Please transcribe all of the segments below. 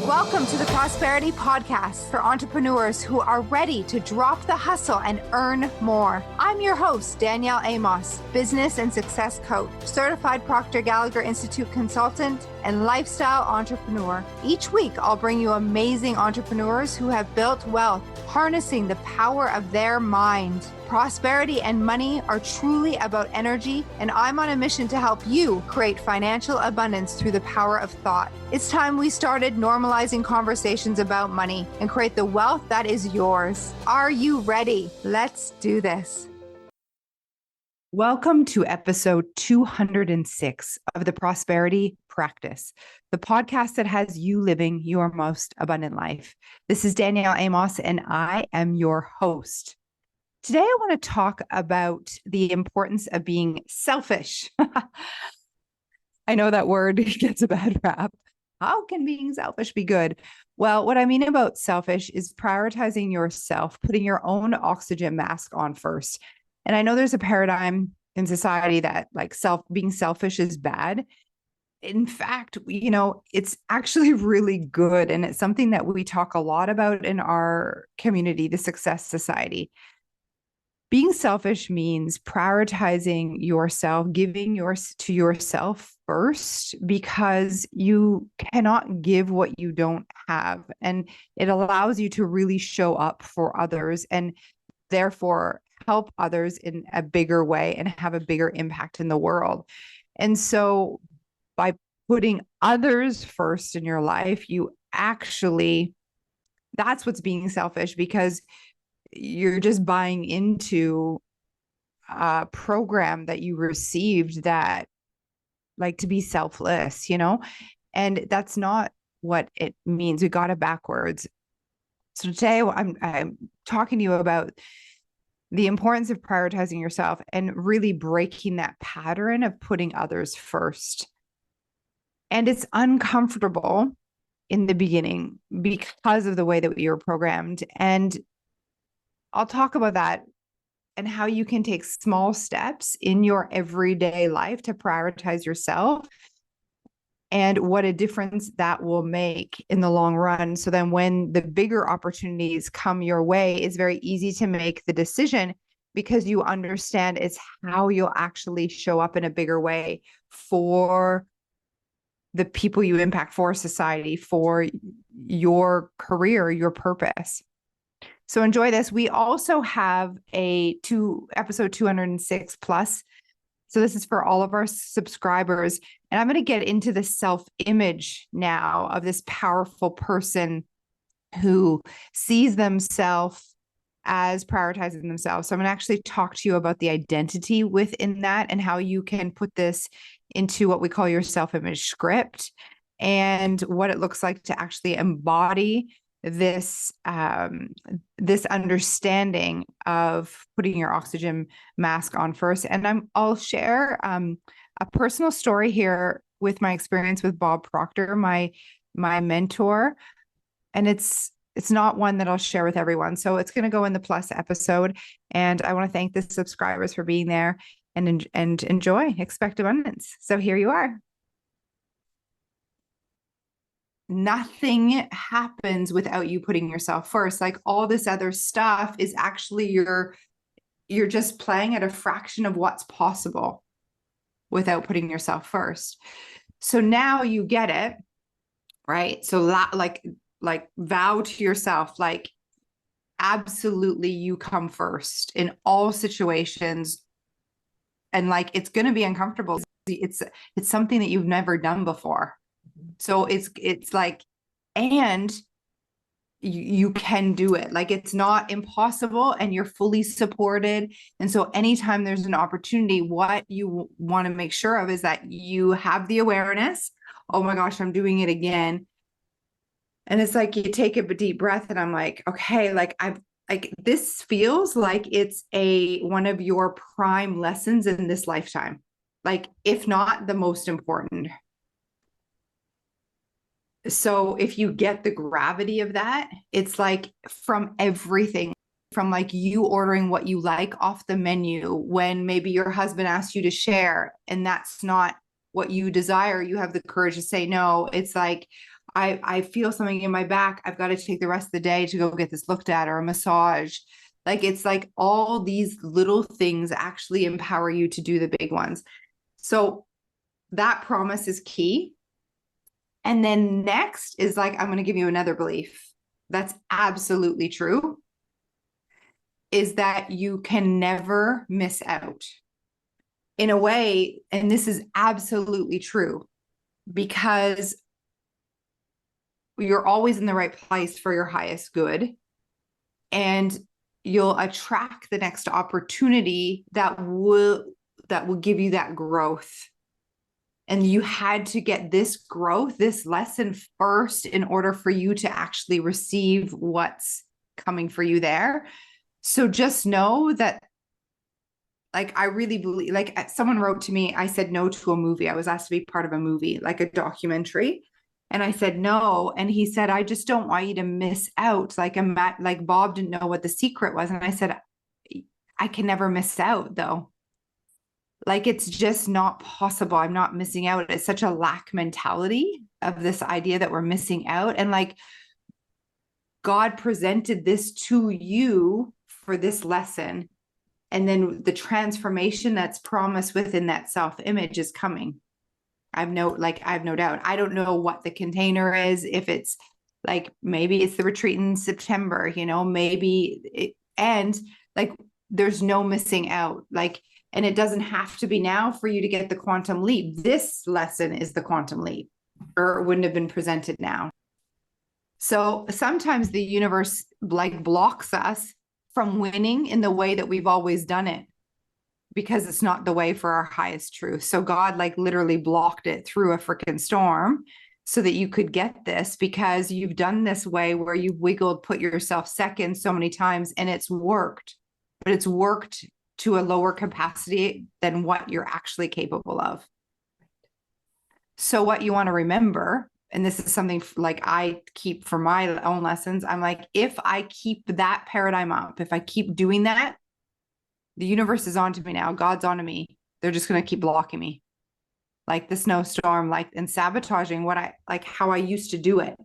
Welcome to the Prosperity Podcast for entrepreneurs who are ready to drop the hustle and earn more. I'm your host, Danielle Amos, business and success coach, certified Proctor Gallagher Institute consultant, and lifestyle entrepreneur. Each week, I'll bring you amazing entrepreneurs who have built wealth, harnessing the power of their mind. Prosperity and money are truly about energy, and I'm on a mission to help you create financial abundance through the power of thought. It's time we started normalizing conversations about money and create the wealth that is yours. Are you ready? Let's do this. Welcome to episode 206 of the Prosperity Practice, the podcast that has you living your most abundant life. This is Danielle Amos, and I am your host. Today, I want to talk about the importance of being selfish. I know that word gets a bad rap. How can being selfish be good? Well, what I mean about selfish is prioritizing yourself, putting your own oxygen mask on first. And I know there's a paradigm in society that being selfish is bad. In fact, it's actually really good. And it's something that we talk a lot about in our community, the Success Society. Being selfish means prioritizing yourself, giving to yourself first, because you cannot give what you don't have. And it allows you to really show up for others and therefore help others in a bigger way and have a bigger impact in the world. And so by putting others first in your life, that's what's being selfish, because you're just buying into a program that you received that to be selfless, and that's not what it means. We got it backwards. So today I'm talking to you about the importance of prioritizing yourself and really breaking that pattern of putting others first. And it's uncomfortable in the beginning because of the way that you're programmed. And I'll talk about that and how you can take small steps in your everyday life to prioritize yourself and what a difference that will make in the long run. So then when the bigger opportunities come your way, it's very easy to make the decision because you understand it's how you'll actually show up in a bigger way for the people you impact, for society, for your career, your purpose. So enjoy this. We also have episode 206 plus. So this is for all of our subscribers. And I'm going to get into the self-image now of this powerful person who sees themselves as prioritizing themselves. So I'm going to actually talk to you about the identity within that and how you can put this into what we call your self-image script and what it looks like to actually embody this understanding of putting your oxygen mask on first. And I'll share a personal story here with my experience with Bob Proctor, my mentor. And it's not one that I'll share with everyone. So it's going to go in the plus episode. And I want to thank the subscribers for being there and enjoy, expect abundance. So here you are. Nothing happens without you putting yourself first. All this other stuff is actually you're just playing at a fraction of what's possible without putting yourself first. So now you get it, right? So vow to yourself, absolutely you come first in all situations. And it's going to be uncomfortable. It's something that you've never done before. So and you can do it. It's not impossible and you're fully supported. And so anytime there's an opportunity, what you want to make sure of is that you have the awareness. Oh my gosh, I'm doing it again. And it's you take a deep breath and I'm okay, this feels like it's one of your prime lessons in this lifetime. If not the most important. So if you get the gravity of that, it's from everything, from you ordering what you like off the menu when maybe your husband asked you to share and that's not what you desire. You have the courage to say no. It's I feel something in my back. I've got to take the rest of the day to go get this looked at, or a massage. Like, it's like all these little things actually empower you to do the big ones. So that promise is key. And then next is like, I'm going to give you another belief that's absolutely true, is that you can never miss out. In a way, and this is absolutely true, because you're always in the right place for your highest good, and you'll attract the next opportunity that will give you that growth. And you had to get this growth, this lesson first, in order for you to actually receive what's coming for you there. So just know that, like, I really believe, like, someone wrote to me, I said no to a movie. I was asked to be part of a movie, like a documentary. And I said no. And he said, I just don't want you to miss out. Like, like Bob didn't know what the secret was. And I said, I can never miss out, though. Like, it's just not possible. I'm not missing out. It's such a lack mentality of this idea that we're missing out. And like, God presented this to you for this lesson. And then the transformation that's promised within that self-image is coming. I have no doubt. I don't know what the container is. If it's like, maybe it's the retreat in September, and like, there's no missing out. Like, and it doesn't have to be now for you to get the quantum leap. This lesson is the quantum leap, or it wouldn't have been presented now. So sometimes the universe like blocks us from winning in the way that we've always done it, because it's not the way for our highest truth. So God like literally blocked it through a freaking storm so that you could get this, because you've done this way where you've wiggled, put yourself second so many times, and it's worked, but it's worked to a lower capacity than what you're actually capable of. So what you want to remember, and this is something like I keep for my own lessons, I'm like, if I keep that paradigm up, if I keep doing that, the universe is onto me now. God's onto me. They're just going to keep blocking me, like the snowstorm, like, and sabotaging how I used to do it.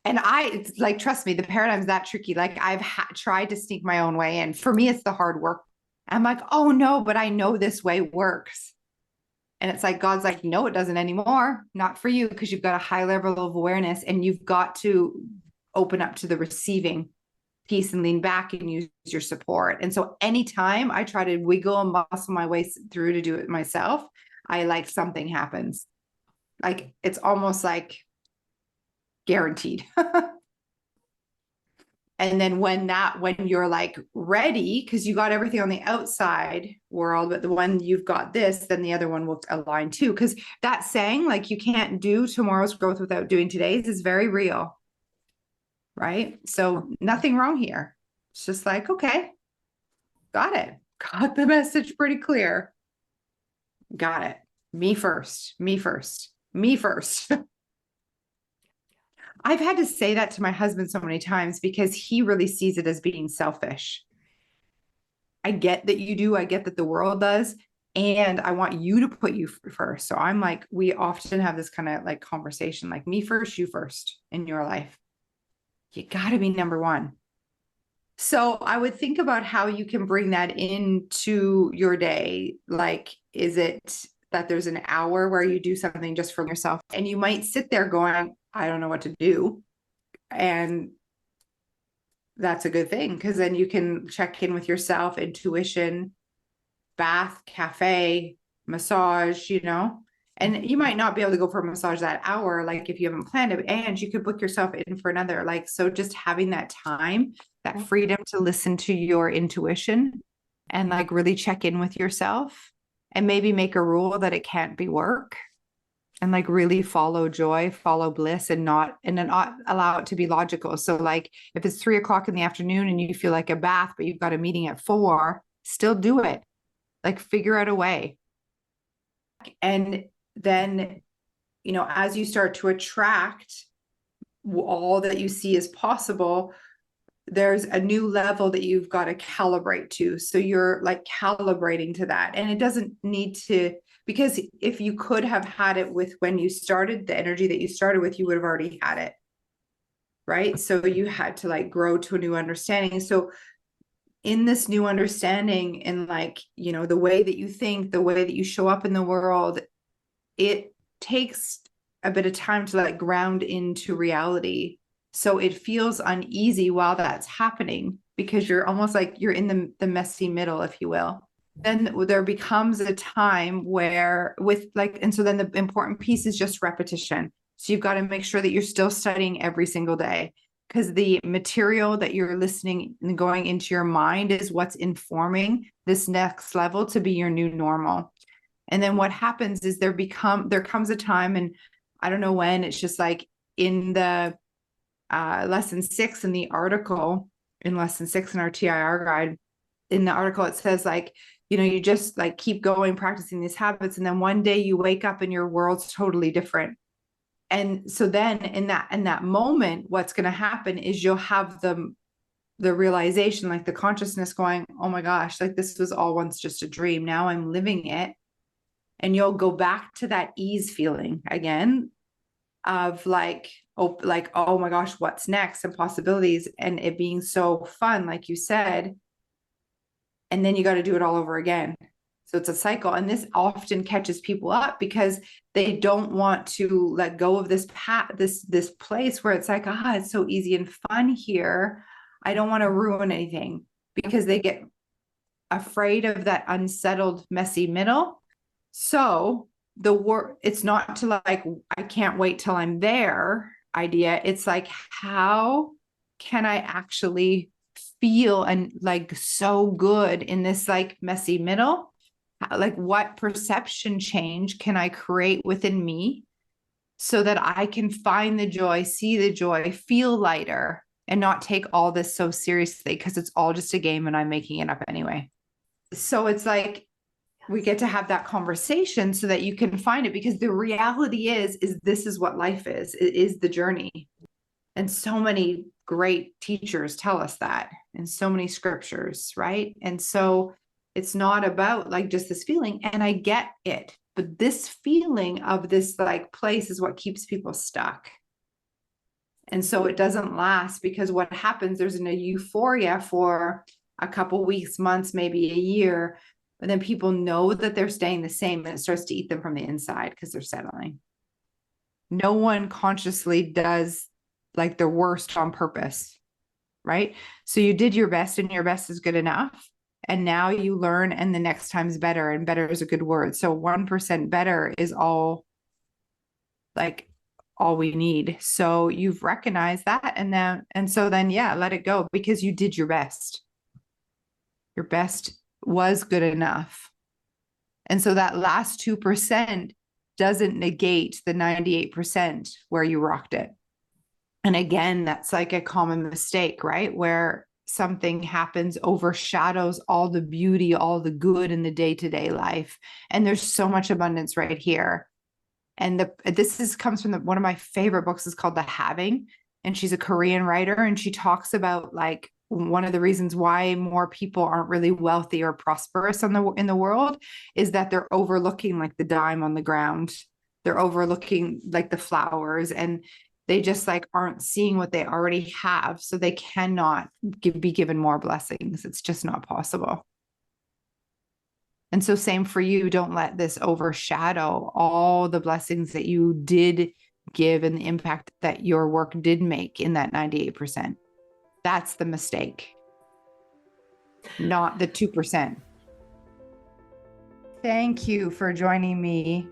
And it's like, trust me, the paradigm's that tricky. Like, I've tried to sneak my own way in. For me, it's the hard work. I'm like, oh no, but I know this way works. And it's like, God's like, no, it doesn't anymore. Not for you, because you've got a high level of awareness, and you've got to open up to the receiving piece and lean back and use your support. And so anytime I try to wiggle and muscle my way through to do it myself, something happens. Like, it's almost like guaranteed. And then when you're like ready, because you got everything on the outside world, but when you've got this, then the other one will align too. Because that saying, like, you can't do tomorrow's growth without doing today's, is very real. Right? So nothing wrong here. It's just like, okay, got it. Got the message pretty clear. Got it. Me first, me first, me first. I've had to say that to my husband so many times, because he really sees it as being selfish. I get that you do. I get that the world does. And I want you to put you first. So I'm like, we often have this kind of like conversation, like, me first, you first in your life. You got to be number one. So I would think about how you can bring that into your day. Like, is it that there's an hour where you do something just for yourself, and you might sit there going, I don't know what to do. And that's a good thing, because then you can check in with yourself, intuition, bath, cafe, massage, and you might not be able to go for a massage that hour, like if you haven't planned it, and you could book yourself in for another. Like, so just having that time, that freedom to listen to your intuition and like really check in with yourself, and maybe make a rule that it can't be work, and like really follow joy, follow bliss, and not allow it to be logical. So like, if it's 3:00 in the afternoon and you feel like a bath, but you've got a meeting at 4, still do it. Like, figure out a way. And then, as you start to attract all that you see as possible, there's a new level that you've got to calibrate to. So you're like calibrating to that. And it doesn't need to Because if you could have had it with when you started, the energy that you started with, you would have already had it. Right. So you had to like grow to a new understanding. So in this new understanding and like, you know, the way that you think, the way that you show up in the world, it takes a bit of time to like ground into reality. So it feels uneasy while that's happening because you're almost like you're in the messy middle, if you will. Then there becomes a time where with like, and so then the important piece is just repetition. So you've got to make sure that you're still studying every single day, because the material that you're listening and going into your mind is what's informing this next level to be your new normal. And then what happens is there comes a time, and I don't know when, it's just like in the lesson 6 in the article, in lesson 6 in our TIR guide, in the article, it says like, you know, you just like keep going, practicing these habits. And then one day you wake up and your world's totally different. And so then in that moment, what's going to happen is you'll have the realization, like the consciousness going, oh my gosh, like this was all once just a dream. Now I'm living it. And you'll go back to that ease feeling again of like, oh my gosh, what's next, and possibilities, and it being so fun, like you said. And then you got to do it all over again. So it's a cycle. And this often catches people up because they don't want to let go of this this place where it's like, it's so easy and fun here. I don't want to ruin anything, because they get afraid of that unsettled, messy middle. So the work, it's not to like, I can't wait till I'm there idea. It's like, how can I actually feel and like so good in this like messy middle? Like what perception change can I create within me so that I can find the joy, see the joy, feel lighter, and not take all this so seriously, because it's all just a game and I'm making it up anyway. So it's like, we get to have that conversation so that you can find it, because the reality is this is what life is. It is the journey. And so many great teachers tell us that in so many scriptures, right? And so it's not about like just this feeling, and I get it, but this feeling of this like place is what keeps people stuck. And so it doesn't last, because what happens, there's a euphoria for a couple weeks, months, maybe a year, but then people know that they're staying the same, and it starts to eat them from the inside because they're settling. No one consciously does like their worst on purpose, right? So you did your best, and your best is good enough. And now you learn, and the next time's better, and better is a good word. So 1% better is all we need. So you've recognized that. And so then, yeah, let it go, because you did your best. Your best was good enough. And so that last 2% doesn't negate the 98% where you rocked it. And again, that's like a common mistake, right? Where something happens, overshadows all the beauty, all the good in the day-to-day life. And there's so much abundance right here. And this comes from one of my favorite books, is called The Having. And she's a Korean writer, and she talks about like one of the reasons why more people aren't really wealthy or prosperous in the world is that they're overlooking like the dime on the ground. They're overlooking like the flowers, and they just like aren't seeing what they already have. So they cannot be given more blessings. It's just not possible. And so same for you. Don't let this overshadow all the blessings that you did give and the impact that your work did make in that 98%. That's the mistake, not the 2%. Thank you for joining me.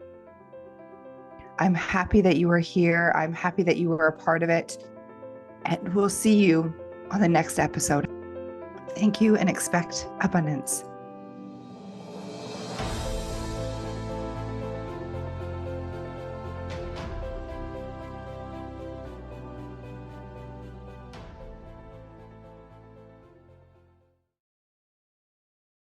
I'm happy that you are here. I'm happy that you were a part of it. And we'll see you on the next episode. Thank you, and expect abundance.